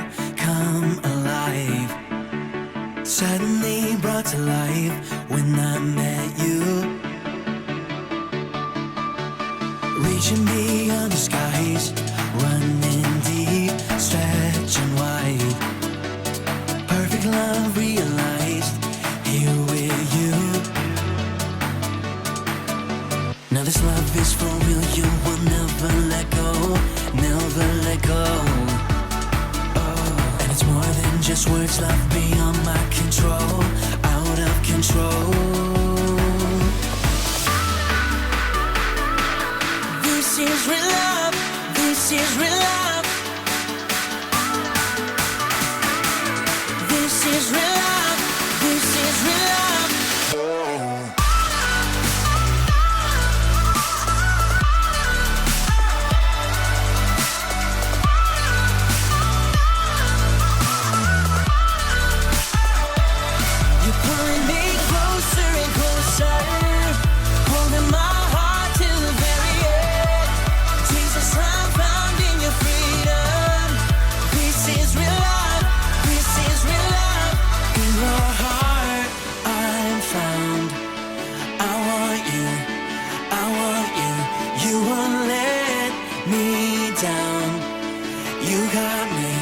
heart come alive, suddenly brought to life when I met you. Reaching beyond the skies, running deep, stretching wide. Perfect love realized, here with you. Now this love is for real, you will never let go, never let go. Oh, and it's more than just words, love beyond my control, out of control. This is real love, this is real love. This is real love, this is real love. You're pulling me closer and closer, holding my heart till the very end. Jesus, I'm found in your freedom. This is real love, this is real love. In your heart I'm found. I want you, I want you. You won't let me down. You got me,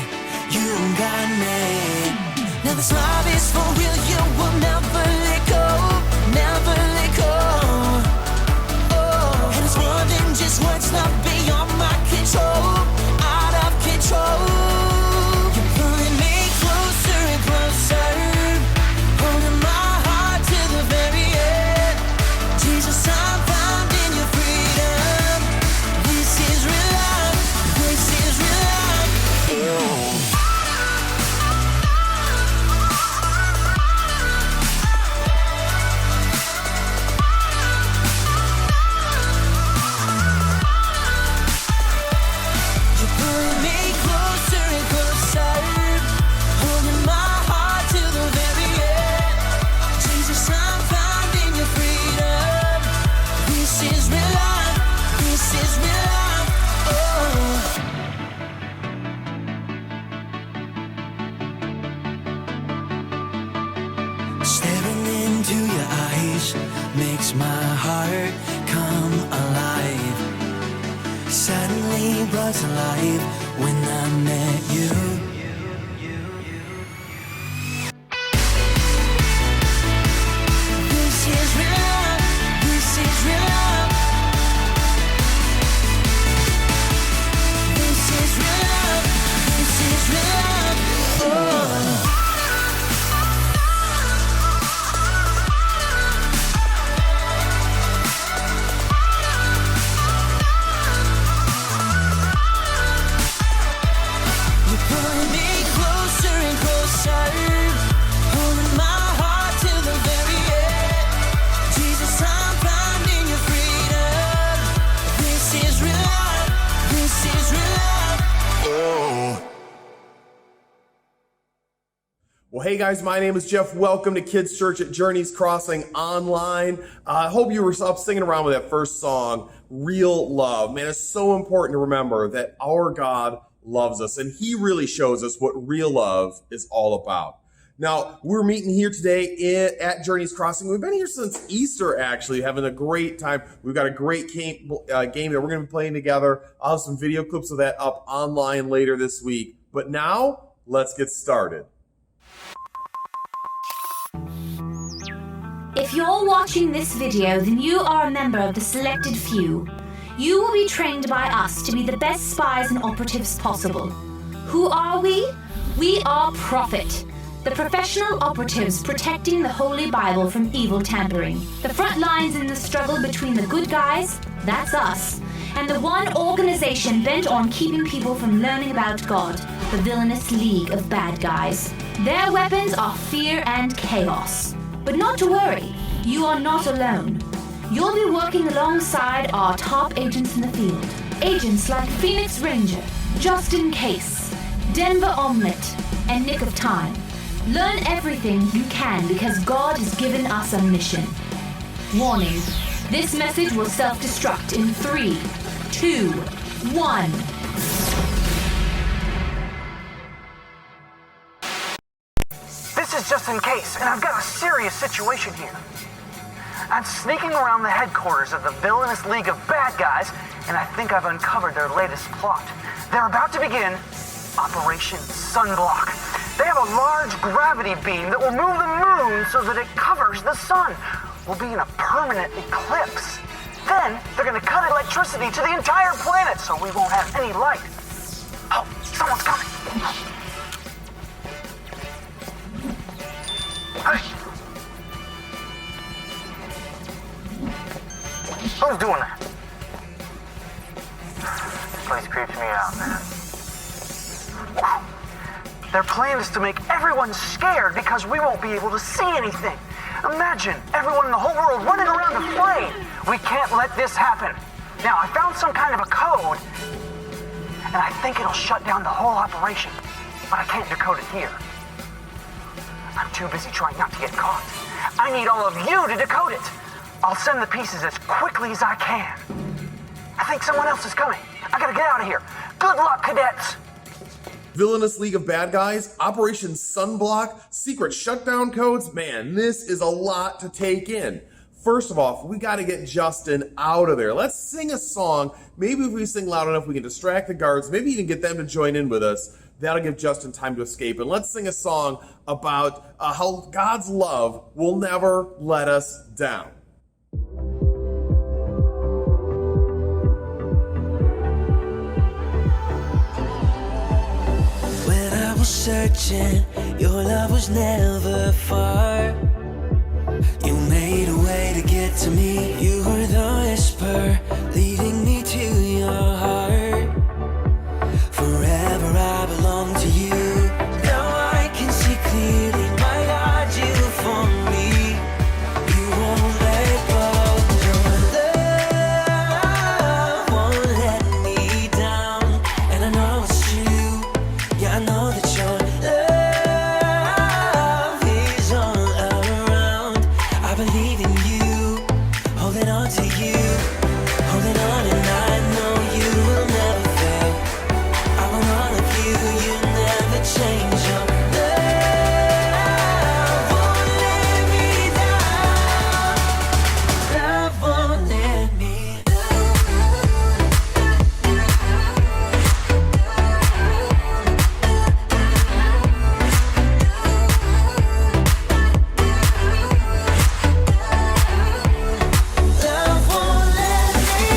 you got me. Now this love is for real, you will never let go, never let go. Oh, and it's more than just words, love beyond my control, out of control. You're pulling me closer and closer, holding my heart to the very end. Jesus, I'm found in your freedom. This is real love, this is real love. Oh. You're pulling me closer and closer, holding my heart to the very end. Jesus, I'm found in your freedom. This is real love, this is real love. Oh. Staring into your eyes makes my heart come alive. Suddenly brought to life when I met you. This is real love, this is real love. This is real love, this is real love. Oh. You're pulling me closer and closer, holding my heart to the very end. Jesus, I'm found in your freedom. This is real love, this is real love. Oh. Well, hey guys, my name is Jeff. Welcome to Kids Church at Journeys Crossing Online. I hope you were up singing around with that first song, Real Love. Man, it's so important to remember that our God loves us, and He really shows us what real love is all about. Now, we're meeting here today at Journeys Crossing. We've been here since Easter, actually, having a great time. We've got a great game that we're going to be playing together. I'll have some video clips of that up online later this week. But now, let's get started. If you're watching this video, then you are a member of the selected few. You will be trained by us to be the best spies and operatives possible. Who are we? We are Prophet, the professional operatives protecting the Holy Bible from evil tampering. The front lines in the struggle between the good guys, that's us, and the one organization bent on keeping people from learning about God, the Villainous League of Bad Guys. Their weapons are fear and chaos. But not to worry, you are not alone. You'll be working alongside our top agents in the field. Agents like Phoenix Ranger, Just in Case, Denver Omelette, and Nick of Time. Learn everything you can because God has given us a mission. Warning, this message will self-destruct in 3, 2, 1. is just in case, and I've got a serious situation here. I'm sneaking around the headquarters of the Villainous League of Bad Guys, and I think I've uncovered their latest plot. They're about to begin Operation Sunblock. They have a large gravity beam that will move the moon so that it covers the sun. We'll be in a permanent eclipse. Then they're going to cut electricity to the entire planet so we won't have any light. Oh, someone's coming. Hey. Who's doing that? This place creeps me out, man. Their plan is to make everyone scared because we won't be able to see anything. Imagine everyone in the whole world running around afraid. We can't let this happen. Now, I found some kind of a code, and I think it'll shut down the whole operation, but I can't decode it here. I'm too busy trying not to get caught. I need all of you to decode it. I'll send the pieces as quickly as I can. I think someone else is coming. I gotta get out of here. Good luck, cadets. Villainous League of Bad Guys, Operation Sunblock, secret shutdown codes. Man, this is a lot to take in. First of all, we got to get Justin out of there. Let's sing a song. Maybe if we sing loud enough, we can distract the guards. Maybe even get them to join in with us. That'll give Justin time to escape. And let's sing a song about how God's love will never let us down. When I was searching, your love was never far. You made a way to get to me. You were the whisper leading me to your heart. Forever I belong to you. Now I can see clearly, my God, you for me. You won't let go. Your love won't let me down. And I know it's true. Yeah, I know that your love is all around. I believe in you, holding on to you, holding on, and I know you will never fail. I want all of you, you never change. Your love won't let me down. Love won't let me Love won't let me.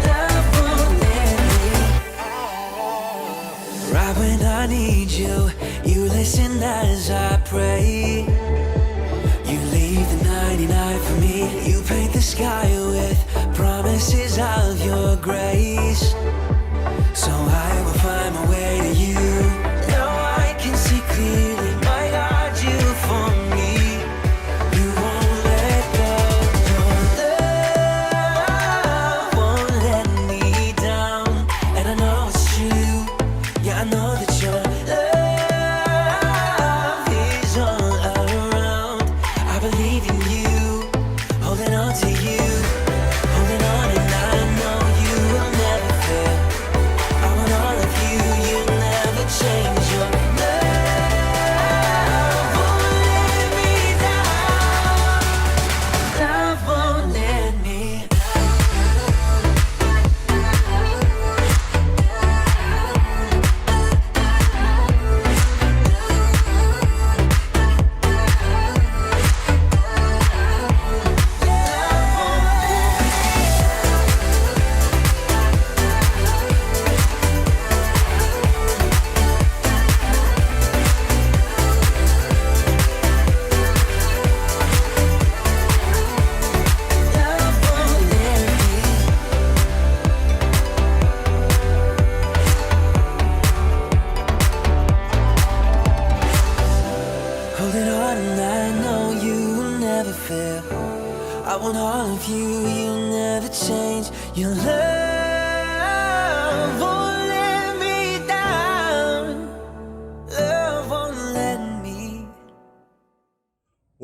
Love won't let me. Right when I need you, you listen as I pray. You leave the 99 for me. You paint the sky with promises of your grace. So I will find my way to you. Now I can see clearly, my God, you for me. You won't let go. Your love won't let me down. And I know it's true. Yeah, I know that your love is all around. I believe in you, holding on to you, holding on, and I know you will never fail. I want all of you, you never change. Your love won't let me down. Love won't let me. Love won't let me. Holding on, and I know you will never fail. I want all of you, you'll never change. Your love won't let me down. Love won't let me.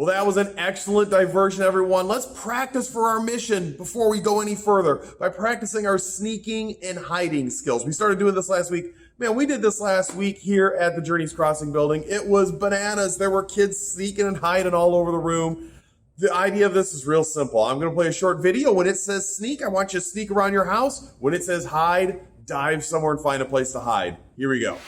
Well, that was an excellent diversion, everyone. Let's practice for our mission before we go any further by practicing our sneaking and hiding skills. We started doing this last week. Man, we did this last week here at the Journeys Crossing building. It was bananas. There were kids sneaking and hiding all over the room. The idea of this is real simple. I'm going to play a short video. When it says sneak, I want you to sneak around your house. When it says hide, dive somewhere and find a place to hide. Here we go.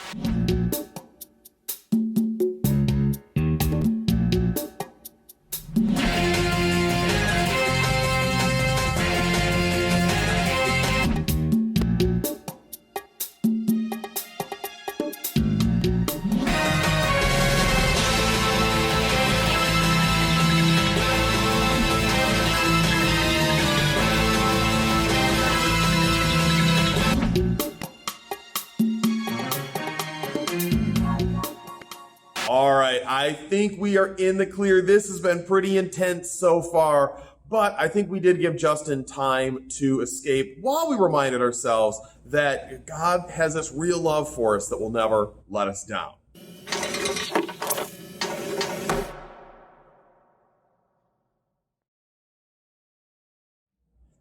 All right, I think we are in the clear. This has been pretty intense so far, but I think we did give Justin time to escape while we reminded ourselves that God has this real love for us that will never let us down.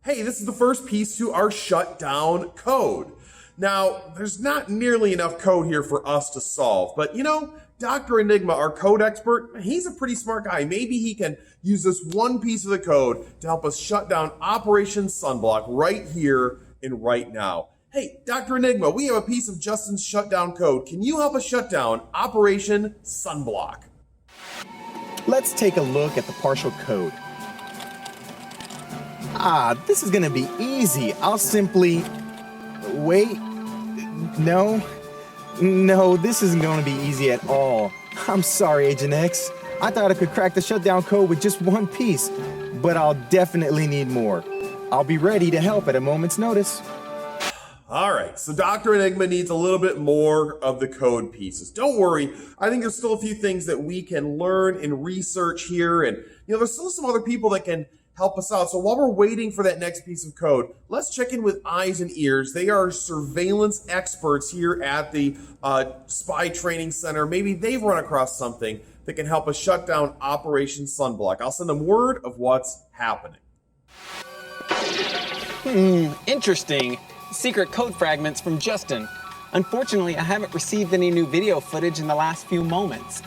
Hey, this is the first piece to our shutdown code. Now, there's not nearly enough code here for us to solve, but you know, Dr. Enigma, our code expert, he's a pretty smart guy. Maybe he can use this one piece of the code to help us shut down Operation Sunblock right here and right now. Hey, Dr. Enigma, we have a piece of Justin's shutdown code. Can you help us shut down Operation Sunblock? Let's take a look at the partial code. This is gonna be easy. I'll simply... Wait, no, this isn't going to be easy at all. I'm sorry, Agent X. I thought I could crack the shutdown code with just one piece, but I'll definitely need more. I'll be ready to help at a moment's notice. All right, so Dr. Enigma needs a little bit more of the code pieces. Don't worry, I think there's still a few things that we can learn and research here, and there's still some other people that can help us out. So while we're waiting for that next piece of code, let's check in with Eyes and Ears. They are surveillance experts here at the Spy Training Center. Maybe they've run across something that can help us shut down Operation Sunblock. I'll send them word of what's happening. Interesting. Secret code fragments from Justin. Unfortunately, I haven't received any new video footage in the last few moments.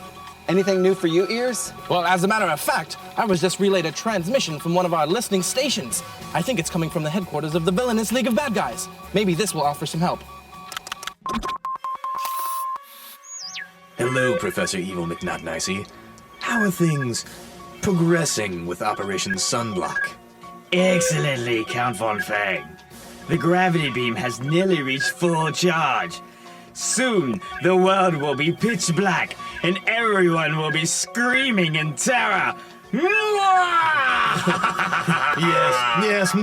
Anything new for you, Ears? Well, as a matter of fact, I was just relayed a transmission from one of our listening stations. I think it's coming from the headquarters of the Villainous League of Bad Guys. Maybe this will offer some help. Hello, Professor Evil McNuttnicey. How are things progressing with Operation Sunblock? Excellently, Count Von Fang. The gravity beam has nearly reached full charge. Soon, the world will be pitch black, and everyone will be screaming in terror. Yes.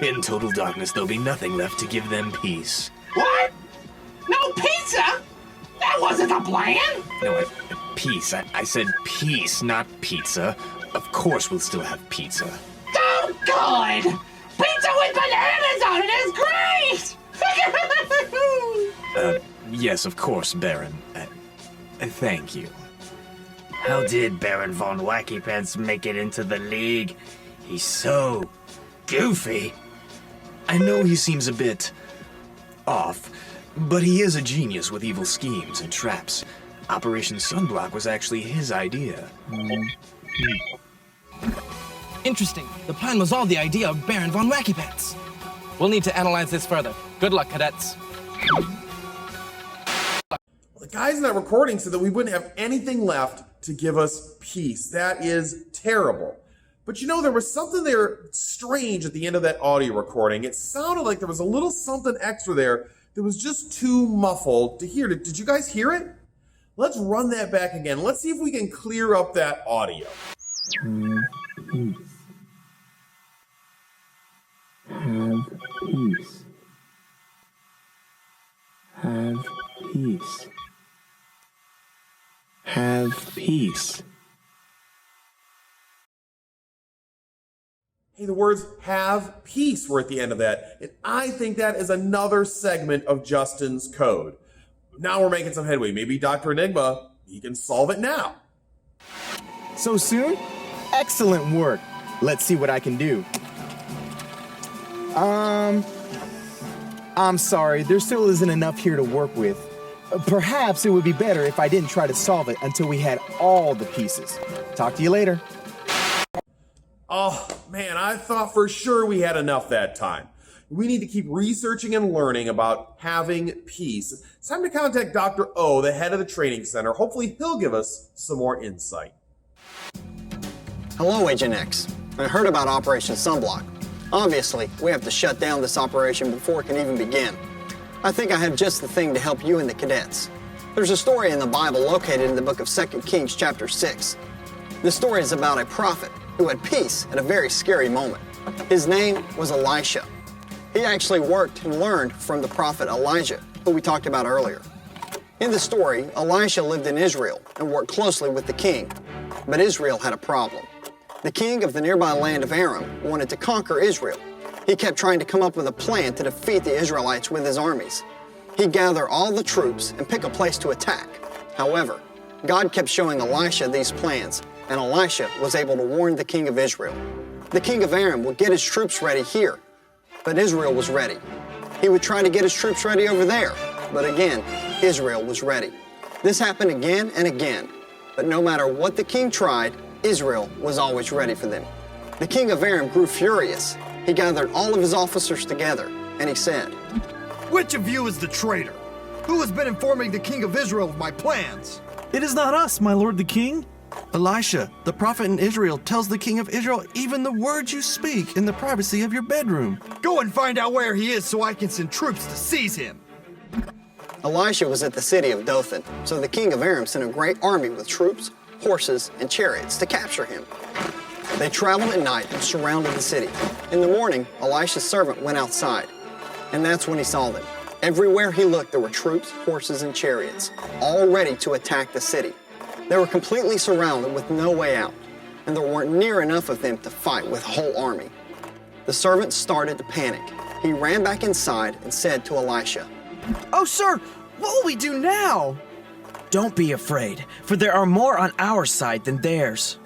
In total darkness, there'll be nothing left to give them peace. What? No pizza? That wasn't the plan! No, peace. I said peace, not pizza. Of course we'll still have pizza. Oh, good! Pizza with bananas on it is great! Yes, of course, Baron. Thank you. How did Baron Von Wacky Pants make it into the League? He's so goofy. I know he seems a bit off, but he is a genius with evil schemes and traps. Operation Sunblock was actually his idea. Interesting. The plan was all the idea of Baron Von Wacky Pants. We'll need to analyze this further. Good luck, cadets. The guys in that recording said that we wouldn't have anything left to give us peace. That is terrible. But there was something there strange at the end of that audio recording. It sounded like there was a little something extra there that was just too muffled to hear. Did you guys hear it? Let's run that back again. Let's see if we can clear up that audio. Have peace. Have peace. Have peace. Hey, the words have peace were at the end of that. And I think that is another segment of Justin's code. Now we're making some headway. Maybe Dr. Enigma, he can solve it now. So soon? Excellent work. Let's see what I can do. I'm sorry, there still isn't enough here to work with. Perhaps it would be better if I didn't try to solve it until we had all the pieces. Talk to you later. Oh, man, I thought for sure we had enough that time. We need to keep researching and learning about having peace. It's time to contact Dr. O, the head of the training center. Hopefully he'll give us some more insight. Hello, Agent X. I heard about Operation Sunblock. Obviously, we have to shut down this operation before it can even begin. I think I have just the thing to help you and the cadets. There's a story in the Bible located in the book of 2 Kings chapter 6. This story is about a prophet who had peace at a very scary moment. His name was Elisha. He actually worked and learned from the prophet Elijah, who we talked about earlier. In the story, Elisha lived in Israel and worked closely with the king, but Israel had a problem. The king of the nearby land of Aram wanted to conquer Israel. He kept trying to come up with a plan to defeat the Israelites with his armies. He'd gather all the troops and pick a place to attack. However, God kept showing Elisha these plans, and Elisha was able to warn the king of Israel. The king of Aram would get his troops ready here, but Israel was ready. He would try to get his troops ready over there, but again, Israel was ready. This happened again and again, but no matter what the king tried, Israel was always ready for them. The king of Aram grew furious. He gathered all of his officers together, and he said, "Which of you is the traitor? Who has been informing the king of Israel of my plans?" It is not us, my lord the king. Elisha, the prophet in Israel, tells the king of Israel even the words you speak in the privacy of your bedroom. Go and find out where he is so I can send troops to seize him. Elisha was at the city of Dothan, so the king of Aram sent a great army with troops, horses, and chariots to capture him. They traveled at night and surrounded the city. In the morning, Elisha's servant went outside, and that's when he saw them. Everywhere he looked, there were troops, horses, and chariots, all ready to attack the city. They were completely surrounded with no way out, and there weren't near enough of them to fight with a whole army. The servant started to panic. He ran back inside and said to Elisha, "Oh, sir, what will we do now?" "Don't be afraid, for there are more on our side than theirs."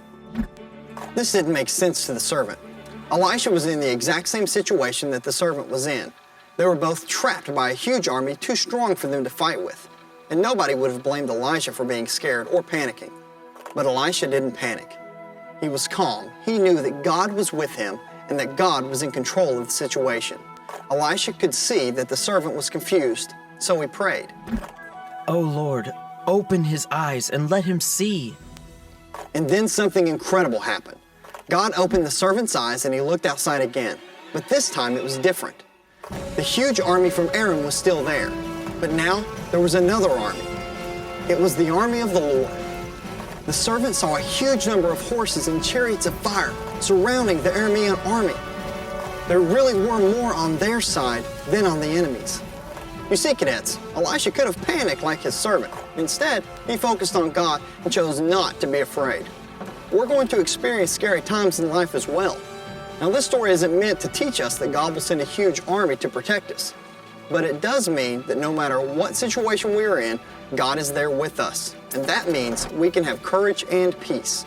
This didn't make sense to the servant. Elisha was in the exact same situation that the servant was in. They were both trapped by a huge army too strong for them to fight with, and nobody would have blamed Elisha for being scared or panicking. But Elisha didn't panic. He was calm. He knew that God was with him and that God was in control of the situation. Elisha could see that the servant was confused, so he prayed, "Oh Lord, open his eyes and let him see." And then something incredible happened. God opened the servant's eyes and he looked outside again, but this time it was different. The huge army from Aram was still there, but now there was another army. It was the army of the Lord. The servant saw a huge number of horses and chariots of fire surrounding the Aramean army. There really were more on their side than on the enemies. You see, cadets, Elisha could have panicked like his servant. Instead, he focused on God and chose not to be afraid. We're going to experience scary times in life as well. Now, this story isn't meant to teach us that God will send a huge army to protect us. But it does mean that no matter what situation we are in, God is there with us. And that means we can have courage and peace.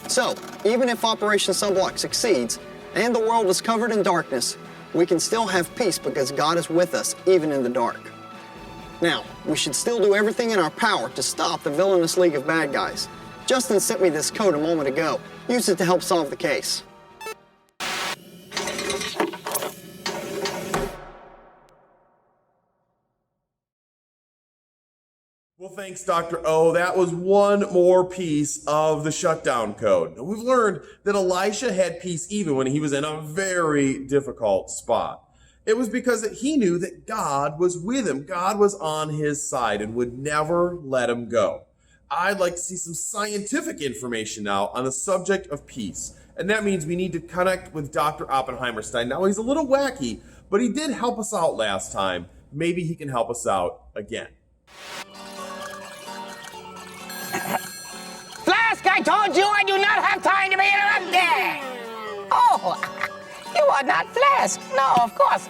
So, even if Operation Sunblock succeeds and the world is covered in darkness, we can still have peace because God is with us even in the dark. Now, we should still do everything in our power to stop the Villainous League of Bad Guys. Justin sent me this code a moment ago. Use it to help solve the case. Well, thanks, Dr. O. That was one more piece of the shutdown code. And we've learned that Elisha had peace even when he was in a very difficult spot. It was because he knew that God was with him. God was on his side and would never let him go. I'd like to see some scientific information now on the subject of peace. And that means we need to connect with Dr. Oppenheimerstein. Now, he's a little wacky, but he did help us out last time. Maybe he can help us out again. Flask, I told you I do not have time to be interrupted! Oh, you are not Flask. No, of course.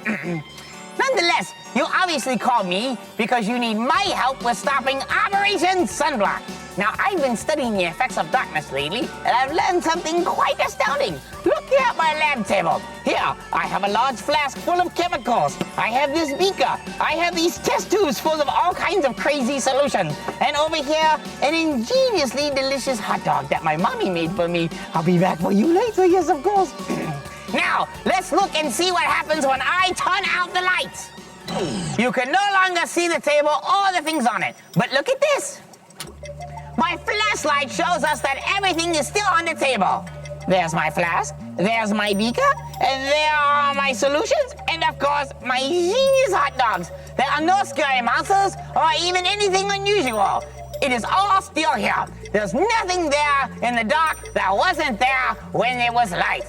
Nonetheless, you obviously called me because you need my help with stopping Operation Sunblock. Now, I've been studying the effects of darkness lately, and I've learned something quite astounding. Look here at my lab table. Here, I have a large flask full of chemicals. I have this beaker. I have these test tubes full of all kinds of crazy solutions. And over here, an ingeniously delicious hot dog that my mommy made for me. I'll be back for you later, yes, of course. Now, let's look and see what happens when I turn out the lights. You can no longer see the table or the things on it, but look at this. My flashlight shows us that everything is still on the table. There's my flask, there's my beaker, and there are my solutions, and of course, my genius hot dogs. There are no scary monsters or even anything unusual. It is all still here. There's nothing there in the dark that wasn't there when it was light.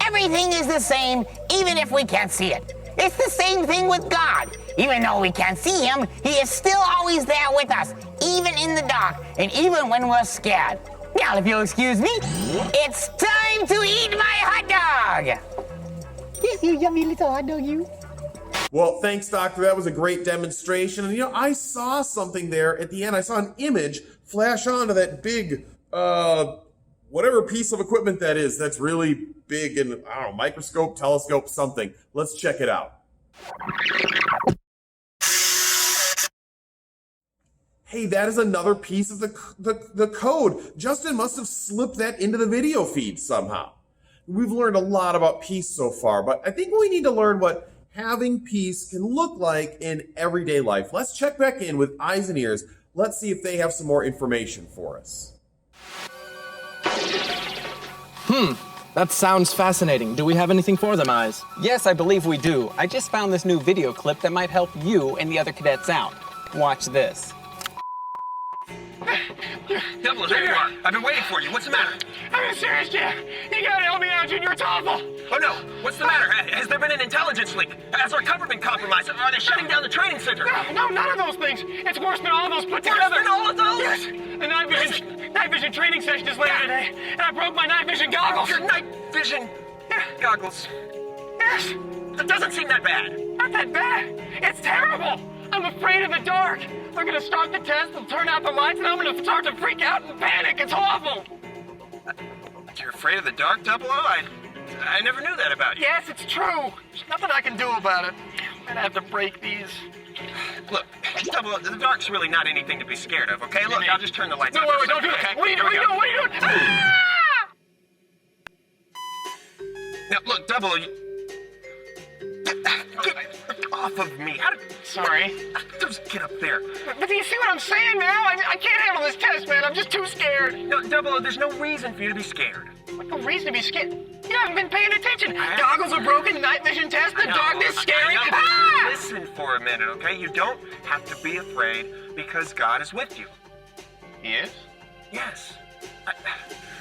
Everything is the same, even if we can't see it. It's the same thing with God. Even though we can't see him, he is still always there with us, even in the dark, and even when we're scared. Now, if you'll excuse me, it's time to eat my hot dog! Yes, you yummy little hot dog, you. Well, thanks, Doctor. That was a great demonstration. And, I saw something there at the end. I saw an image flash onto that big, whatever piece of equipment that is. That's really big and, I don't know, microscope, telescope, something. Let's check it out. Hey, that is another piece of the code. Justin must have slipped that into the video feed somehow. We've learned a lot about peace so far, but I think we need to learn what having peace can look like in everyday life. Let's check back in with Eyes and Ears. Let's see if they have some more information for us. That sounds fascinating. Do we have anything for them, Eyes? Yes, I believe we do. I just found this new video clip that might help you and the other cadets out. Watch this. Double, there you are. I've been waiting for you. What's the matter? I'm serious, Jeff. You gotta help me out, Junior. It's awful. Oh, no. What's the matter? Has there been an intelligence leak? Has our cover been compromised? Are they shutting down the training center? No, none of those things. It's worse than all of those put together. Worse than all of those? Yes. The night vision training session is later today, and I broke my night vision goggles. Your night vision goggles? Yes. That doesn't seem that bad. Not that bad. It's terrible. I'm afraid of the dark. They're gonna start the test and turn out the lights, and I'm gonna start to freak out and panic. It's awful. You're afraid of the dark, Double O? I never knew that about you. Yes, it's true. There's nothing I can do about it. I'm gonna have to break these. Look, Double O, the dark's really not anything to be scared of, okay? Look, I'll just turn the lights on. No, wait, don't do that. Okay? What are you doing? What are you doing? Ah! Now, look, Double O, get off of me. Sorry. Just get up there. But do you see what I'm saying now? I can't handle this test, man. I'm just too scared. No, Double O, there's no reason for you to be scared. No reason to be scared? You haven't been paying attention. Goggles are broken, night vision test, the darkness, scary. Ah! Listen for a minute, okay? You don't have to be afraid because God is with you. He is? Yes.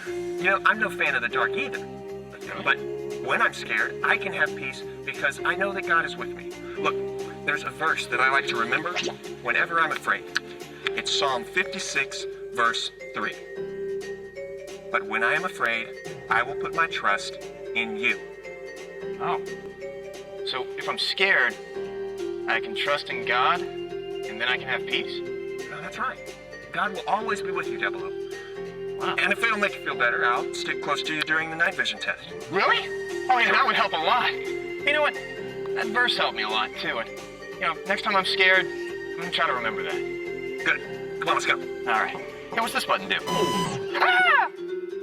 I'm no fan of the dark either. But when I'm scared, I can have peace because I know that God is with me. Look, there's a verse that I like to remember whenever I'm afraid. It's Psalm 56, verse 3. But when I am afraid, I will put my trust in you. Oh. So if I'm scared, I can trust in God, and then I can have peace? No, that's right. God will always be with you, Double O. Wow. And if it'll make you feel better, I'll stick close to you during the night vision test. Really? Oh, yeah, that would help a lot. You know what? That verse helped me a lot, too. And, next time I'm scared, I'm gonna try to remember that. Good. Come on, let's go. All right. Hey, what's this button do? Ah!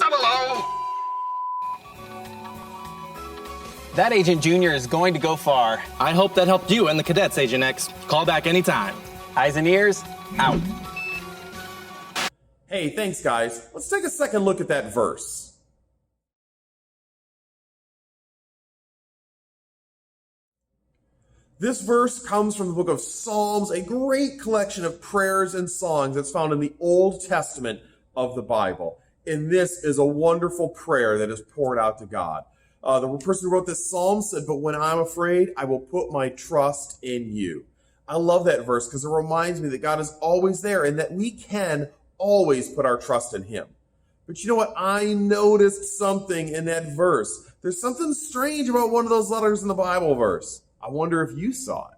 Double O! That Agent Junior is going to go far. I hope that helped you and the cadets, Agent X. Call back anytime. Eyes and Ears, out. Hey, thanks, guys. Let's take a second look at that verse. This verse comes from the book of Psalms, a great collection of prayers and songs that's found in the Old Testament of the Bible. And this is a wonderful prayer that is poured out to God. The person who wrote this psalm said, "But when I'm afraid, I will put my trust in you." I love that verse because it reminds me that God is always there and that we can always put our trust in him. But you know what? I noticed something in that verse. There's something strange about one of those letters in the Bible verse. I wonder if you saw it.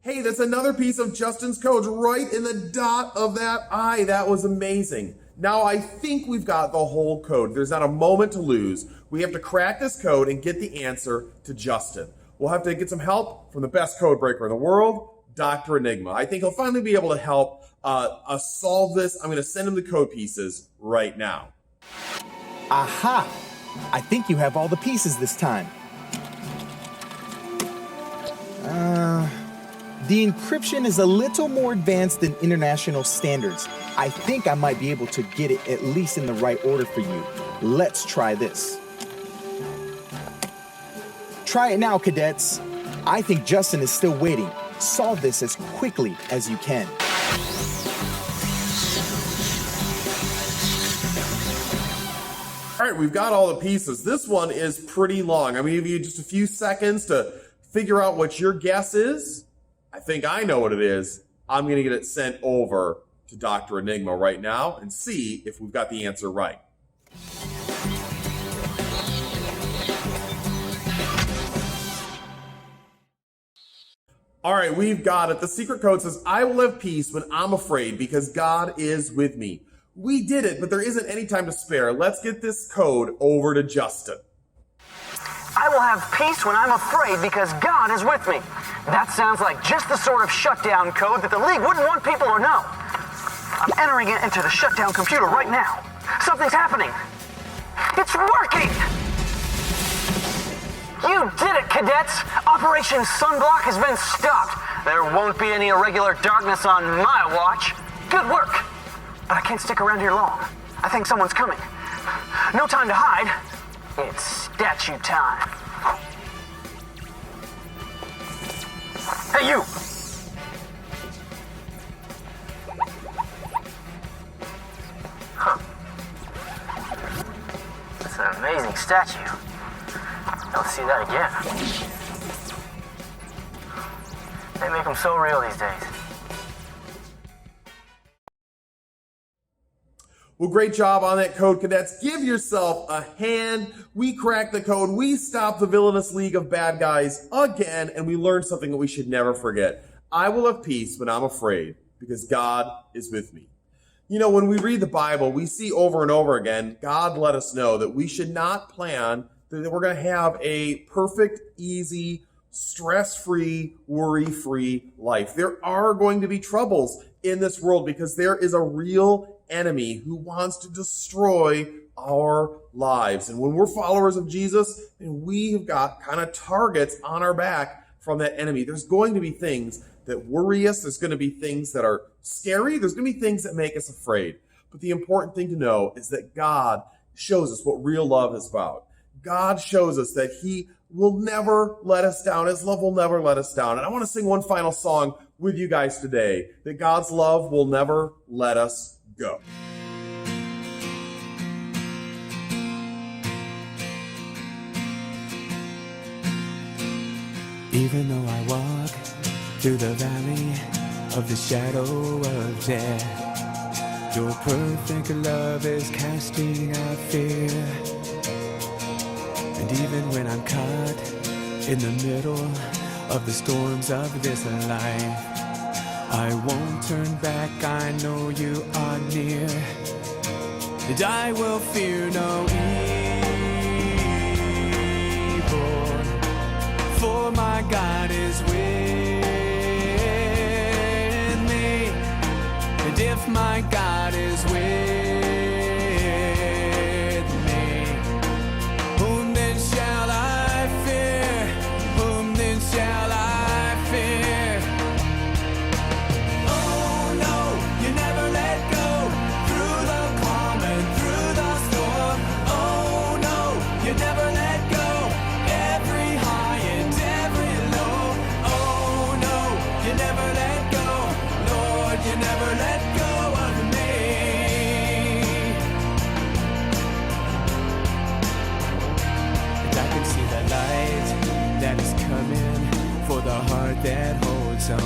Hey, that's another piece of Justin's code right in the dot of that I. That was amazing. Now I think we've got the whole code. There's not a moment to lose. We have to crack this code and get the answer to Justin. We'll have to get some help from the best code breaker in the world, Dr. Enigma. I think he'll finally be able to help us solve this. I'm going to send him the code pieces right now. Aha! I think you have all the pieces this time. The encryption is a little more advanced than international standards. I think I might be able to get it at least in the right order for you. Let's try this. Try it now, cadets. I think Justin is still waiting. Solve this as quickly as you can. All right, we've got all the pieces. This one is pretty long. I'm going to give you just a few seconds to figure out what your guess is. I think I know what it is. I'm going to get it sent over to Dr. Enigma right now and see if we've got the answer right. All right, we've got it. The secret code says, I will have peace when I'm afraid because God is with me. We did it, but there isn't any time to spare. Let's get this code over to Justin. I will have peace when I'm afraid because God is with me. That sounds like just the sort of shutdown code that the League wouldn't want people to know. I'm entering it into the shutdown computer right now. Something's happening. It's working! You did it, cadets! Operation Sunblock has been stopped. There won't be any irregular darkness on my watch. Good work! But I can't stick around here long. I think someone's coming. No time to hide. It's statue time. Hey, you! Huh. That's an amazing statue. Don't see that again. They make them so real these days. Well, great job on that code, cadets. Give yourself a hand. We cracked the code. We stopped the Villainous League of Bad Guys again, and we learned something that we should never forget. I will have peace when I'm afraid because God is with me. You know, when we read the Bible, we see over and over again, God let us know that we should not plan that we're going to have a perfect, easy, stress-free, worry-free life. There are going to be troubles in this world because there is a real enemy who wants to destroy our lives. And when we're followers of Jesus, and we have got kind of targets on our back from that enemy, there's going to be things that worry us. There's going to be things that are scary. There's going to be things that make us afraid. But the important thing to know is that God shows us what real love is about. God shows us that he will never let us down. His love will never let us down. And I want to sing one final song with you guys today, that God's love will never let us go. Even though I walk through the valley of the shadow of death, your perfect love is casting out fear. And even when I'm caught in the middle of the storms of this life, I won't turn back, I know you are near. And I will fear no evil, for my God is with me. And if my God is with me, whom then shall I fear? Whom then shall I fear? Oh no, you never let go, through the calm and through the storm. Oh no, you never let go, every high and every low. Oh no, you never let go, Lord, you never let go of me. And I can see the light that is coming for the heart that holds on.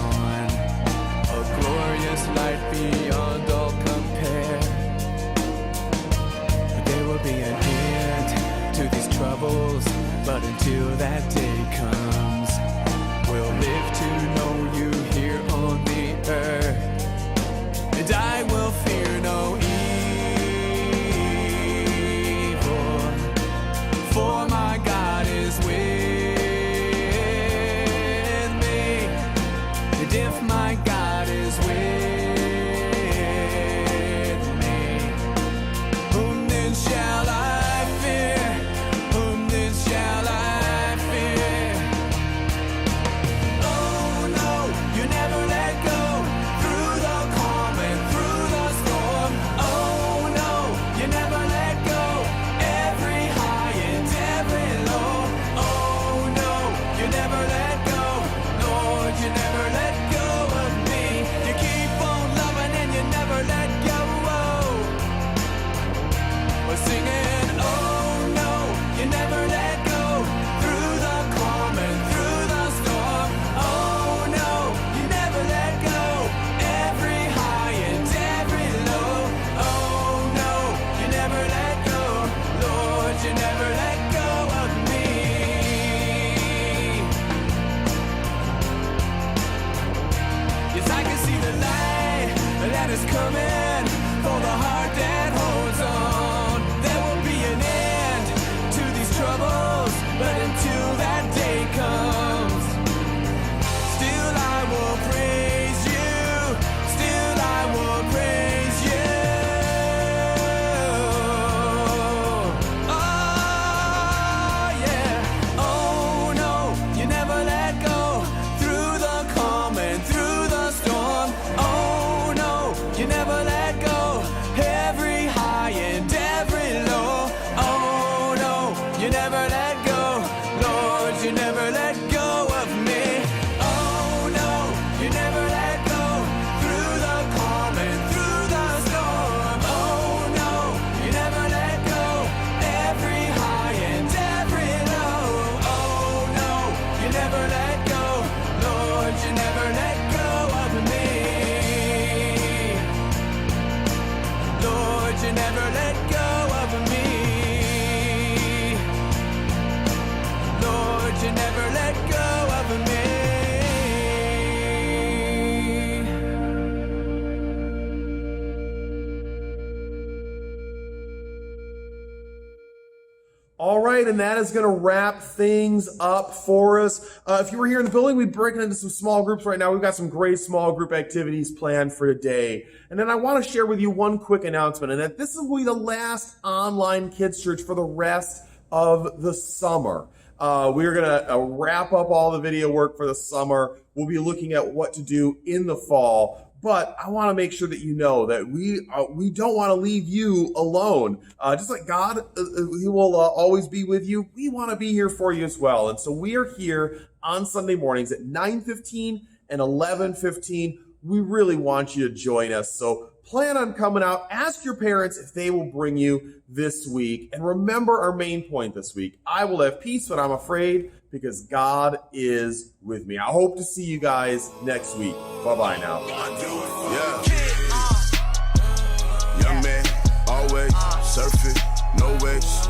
A glorious light beyond all compare. But there will be an end to these troubles, but until that day comes, will live to know you here on the earth. And I will fear no evil, for my God is with me. And if my God is with me, whom then shall I fear? Whom then shall I fear? Oh no, you never let go. Through the calm and through the storm. Oh no, you never let go. Every high and every low. Oh no, you never let go. Lord, you never let go of me. You keep on loving and you never let go. We're singing, oh no, you never let go. Through the calm and through the storm. Oh no, you never let go. Every high and every low. Oh no, you never let go. Lord, you never let go of me. Yes, I can see the light that is coming for the heart that holds on. There will be an end to these troubles, but until that day comes, still I will praise you. Still I will praise you. Oh yeah. Oh no, you never let go. Through the calm and through the storm. Oh no, you never let go. Every high and every low. Oh no, you never let go. Lord, you never let go of me. Oh no, you never let go. Through the calm and through the storm. Oh no, you never let go. Every high and every low. Oh no, you never let go. Lord, you never let go of me. Lord, you never let go of me. Lord, you never let go of me. All right, and that is going to wrap things up for us. If you were here in the building, we'd break it into some small groups right now. We've got some great small group activities planned for today. And then I want to share with you one quick announcement, and that this will be the last online kids church for the rest of the summer. We're going to wrap up all the video work for the summer. We'll be looking at what to do in the fall. But I want to make sure that you know that we don't want to leave you alone. Just like God, He will always be with you. We want to be here for you as well. And so we are here on Sunday mornings at 9:15 and 11:15. We really want you to join us. So plan on coming out. Ask your parents if they will bring you this week. And remember our main point this week. I will have peace when I'm afraid, because God is with me. I hope to see you guys next week. Bye-bye now. Yeah. Young man, always surfing, no waves.